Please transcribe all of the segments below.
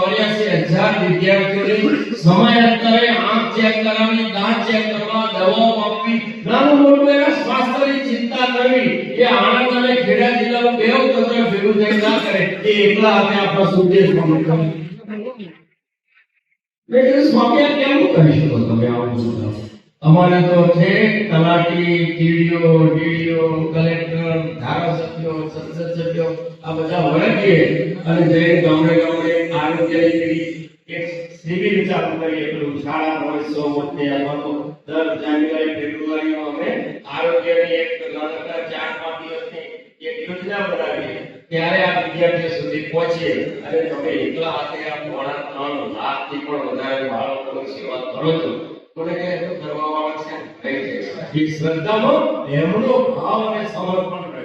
84,000 વિદ્યાર્થીઓની સમયાંતરે આંખ ચેક કરાવી, દાંત ચેક કરવા, દવાઓ આપવી, નાનું મોટું એના સ્વાસ્થ્યની ચિંતા કરવી, એ આણંદ અને ખેડા જિલ્લાનું બેવ તંત્ર ભેગું થઈ ના કરે, એ એકલા હાથે આપણા સુદેશમાં કરે. એટલે સ્વામી કેમ કરી શકો તમે આવું? અમારે તો છે તલાટી, ટીડીઓ, ડીડીઓ, કલેક્ટર, ધારાસભ્યો, સંસદ સભ્યો આ બધા વળગીએ અને જે ગામડે ગામડે આરોગ્યની એક શિબિર ચાલુ કરીએ. પેલું શાળા મહોત્સવ વખતે અથવા તો દર જાન્યુઆરી ફેબ્રુઆરીમાં અમે આરોગ્યની એક નાનકડા 4-5 દિવસની એક યોજના બનાવીએ. ત્યારે આ વિદ્યાર્થીઓ સુધી પહોંચીએ અને તમે એકલા હાથે આ 3.5 લાખથી પણ વધારે બાળકોની સેવા કરો છો. કોને કે તો કરવાવાળા છે એ શ્રદ્ધામાં એમનો ભાવ અને સમર્પણ રહે.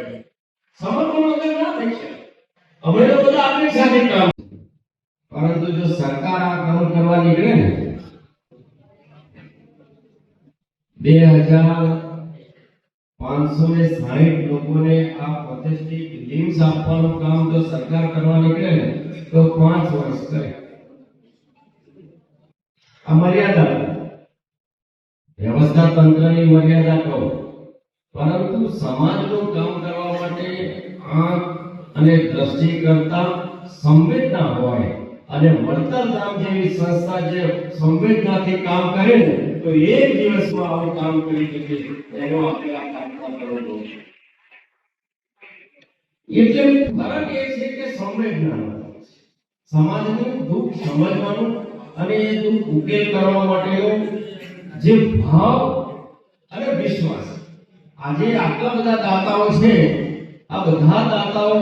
સમર્પણ વગર ના થઈ શકે. અમે તો બધા આપણી સાથે કામ, પરંતુ જો સરકાર આ કામ કરવા નીકળે ને 2560 લોકોને આ પ્રતિષ્ઠિત લિમ્સ આપવાનું કામ જો સરકાર કરવા નીકળે ને તો 5 વર્ષ કરે. આ મર્યાદા વ્યવસ્થા તંત્રની મર્યાદા કહો, પરંતુ સમાજનું કામ કરવા માટે આંખ અને દ્રષ્ટિ કરતા સંવેદના હોય અને વળતરધામ જેવી સંસ્થા જે સંવેદનાથી કામ કરે ને તો એક દિવસમાં આવું કામ કરી શકે. એનો આપણે આભાર કરવો જોઈએ. એટલે ફરક એ છે કે સંવેદના સમાજનું દુઃખ સમજવાનું અને એ દુઃખ ઉકેલ કરવા માટેનો જે ભાવ અને વિશ્વાસ. આજે આટલા બધા દાતાઓ છે, આ બધા દાતાઓ